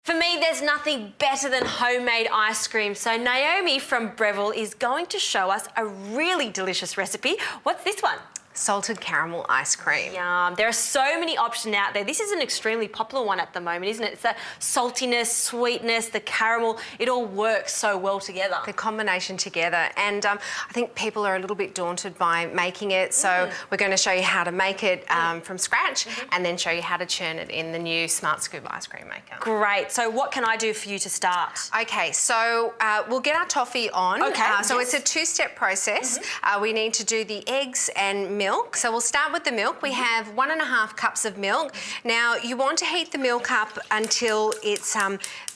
For me, there's nothing better than homemade ice cream. So Naomi from Breville is going to show us a really delicious recipe. What's this one? Salted caramel ice cream. Yum. There are so many options out there. This is an extremely popular one at the moment, isn't it? It's that saltiness, sweetness, the caramel, it all works so well together. The combination together. And I think people are a little bit daunted by making it. So we're going to show you how to make it from scratch and then show you how to churn it in the new Smart Scoop ice cream maker. Great. So what can I do for you to start? Okay, so we'll get our toffee on. Okay. So it's a two-step process. We need to do the eggs and milk. So we'll start with the milk. We have 1.5 cups of milk. Now you want to heat the milk up until it's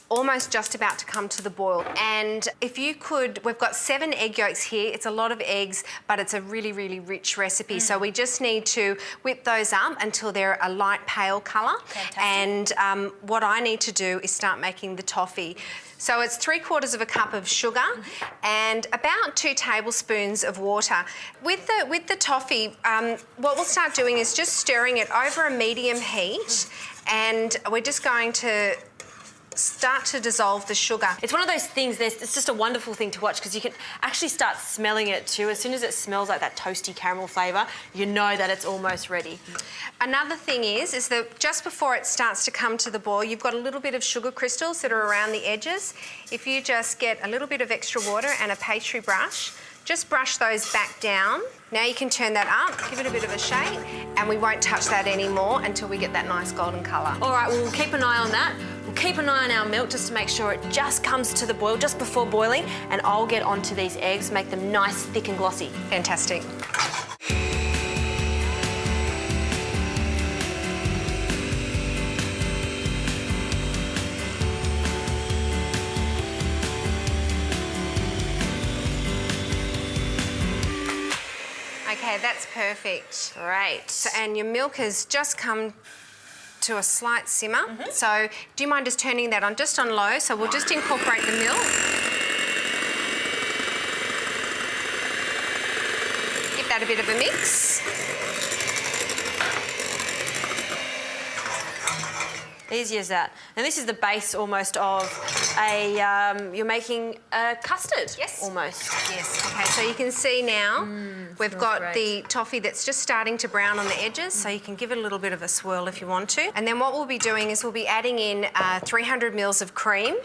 almost just about to come to the boil. And if you could, we've got 7 egg yolks here. It's a lot of eggs, but it's a really, really rich recipe. So we just need to whip those up until they're a light pale colour. Fantastic. And what I need to do is start making the toffee. So it's 3/4 cup of sugar and about 2 tablespoons of water. With the toffee, what we'll start doing is just stirring it over a medium heat, and we're just going to start to dissolve the sugar. It's one of those things, it's just a wonderful thing to watch because you can actually start smelling it too. As soon as it smells like that toasty caramel flavour, you know that it's almost ready. Another thing is that just before it starts to come to the boil, you've got a little bit of sugar crystals that are around the edges. If you just get a little bit of extra water and a pastry brush, just brush those back down. Now you can turn that up, give it a bit of a shake, and we won't touch that anymore until we get that nice golden colour. All right, well, we'll keep an eye on that. We'll keep an eye on our milk just to make sure it just comes to the boil just before boiling, and I'll get onto these eggs, make them nice, thick and glossy. Fantastic. Okay, that's perfect. Great. So, and your milk has just come to a slight simmer. So do you mind just turning that on, just on low? So we'll just incorporate the milk. Give that a bit of a mix. Easy as that. And this is the base almost of you're making a custard. Yes. Almost. Yes. Okay, so you can see now we've got great. the toffee that's just starting to brown on the edges, so you can give it a little bit of a swirl if you want to. And then what we'll be doing is we'll be adding in 300 mils of cream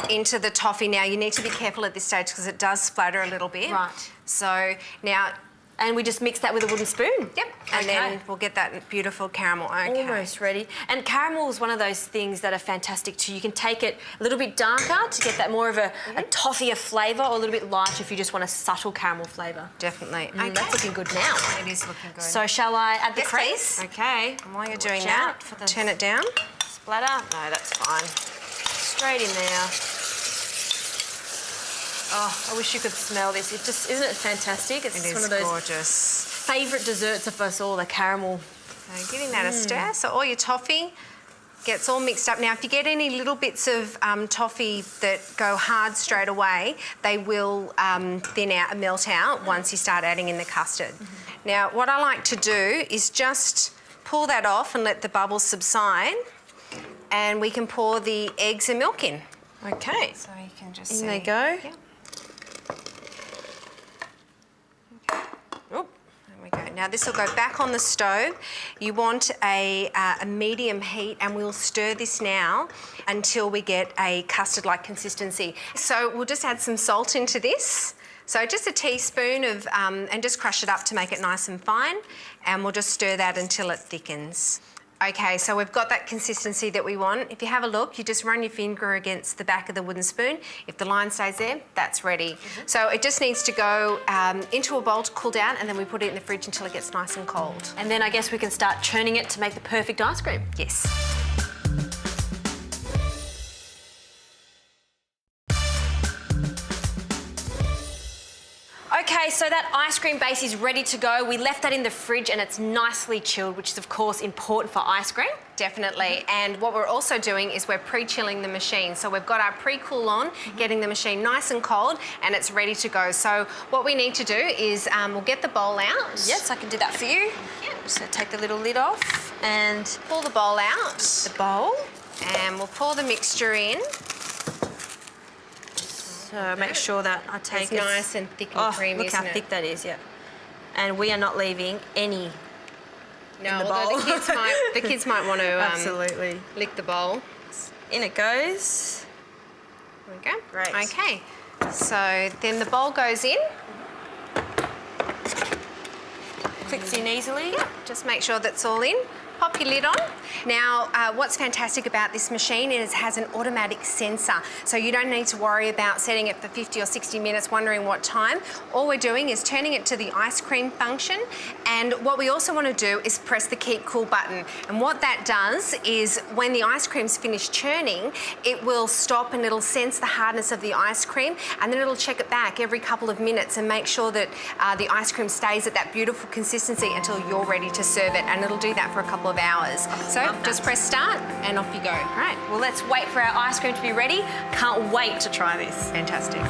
into the toffee. Now, you need to be careful at this stage because it does splatter a little bit. Right. So now... And we just mix that with a wooden spoon? Yep. And then we'll get that beautiful caramel. Okay. Almost ready. And caramel is one of those things that are fantastic too. You can take it a little bit darker to get that more of a toffee flavour, or a little bit light if you just want a subtle caramel flavour. Definitely. Okay. That's looking good now. It is looking good. So shall I add the Yes, cream? please. Okay. And while you're doing Watch that, out for the turn it down. splatter. No, that's fine. Straight in there. Oh, I wish you could smell this. It just, isn't it fantastic? It's It is one of those gorgeous. favourite desserts of us all, the caramel. So giving that a stir. So all your toffee gets all mixed up. Now, if you get any little bits of toffee that go hard straight away, they will thin out and melt out once you start adding in the custard. Now, what I like to do is just pull that off and let the bubbles subside, and we can pour the eggs and milk in. Okay. So you can just In see. they go. Yeah. Oh. There we go. Now this will go back on the stove. You want a medium heat, and we'll stir this now until we get a custard-like consistency. So we'll just add some salt into this. So just a teaspoon of, and just crush it up to make it nice and fine, and we'll just stir that until it thickens. Okay, so we've got that consistency that we want. If you have a look, you just run your finger against the back of the wooden spoon. If the line stays there, that's ready. So it just needs to go into a bowl to cool down, and then we put it in the fridge until it gets nice and cold. And then I guess we can start churning it to make the perfect ice cream. Yes. Okay, so that ice cream base is ready to go. We left that in the fridge and it's nicely chilled, which is of course important for ice cream. Definitely. And what we're also doing is we're pre-chilling the machine. So we've got our pre-cool on, getting the machine nice and cold, and it's ready to go. So what we need to do is we'll get the bowl out. Yes, I can do that for you. Yeah. Just gonna take the little lid off and Pull the bowl out. the bowl. And we'll pour the mixture in. So make sure that I take It's it. nice and thick and creamy, look how isn't it? thick that is, yeah. And we are not leaving any. No, the although bowl. the kids might want to Absolutely. lick the bowl. In it goes. There we go. Great. Okay. So then the bowl goes in. Clicks in easily. Just make sure that's all in. Pop your lid on. Now, what's fantastic about this machine is it has an automatic sensor, so you don't need to worry about setting it for 50 or 60 minutes, wondering what time. All we're doing is turning it to the ice cream function, and what we also want to do is press the keep cool button. And what that does is when the ice cream's finished churning, it will stop and it'll sense the hardness of the ice cream, and then it'll check it back every couple of minutes and make sure that the ice cream stays at that beautiful consistency until you're ready to serve it, and it'll do that for a couple of hours. So just press start and off you go. All right, well, let's wait for our ice cream to be ready. Can't wait to try this. Fantastic.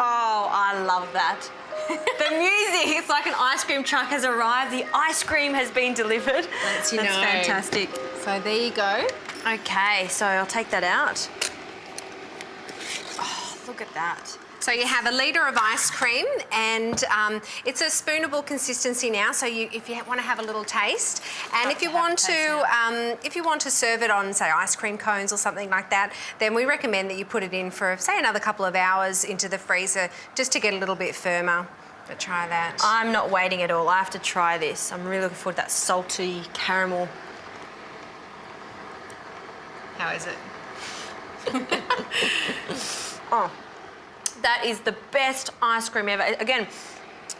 Oh, I love that. The music, it's like an ice cream truck has arrived. The ice cream has been delivered. Lets you That's know. fantastic. So there you go. Okay, so I'll take that out. Oh, look at that. So you have a litre of ice cream, and it's a spoonable consistency now. So if you want to have a little taste, and if you want to serve it on, say, ice cream cones or something like that, then we recommend that you put it in for, say, another couple of hours into the freezer just to get a little bit firmer. But try that. I'm not waiting at all. I have to try this. I'm really looking forward to that salty caramel. How is it? Oh, that is the best ice cream ever. Again,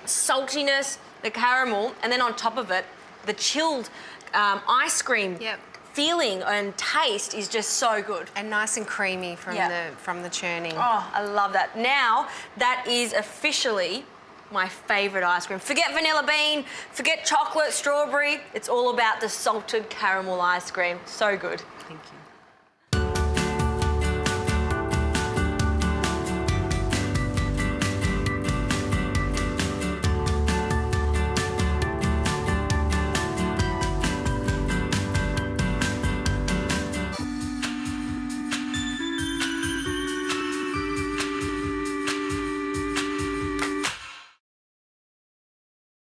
saltiness, the caramel, and then on top of it, the chilled ice cream Yep. feeling and taste is just so good. And nice and creamy from the churning. Oh, I love that. Now, that is officially my favourite ice cream. Forget vanilla bean, forget chocolate, strawberry. It's all about the salted caramel ice cream. So good. Thank you.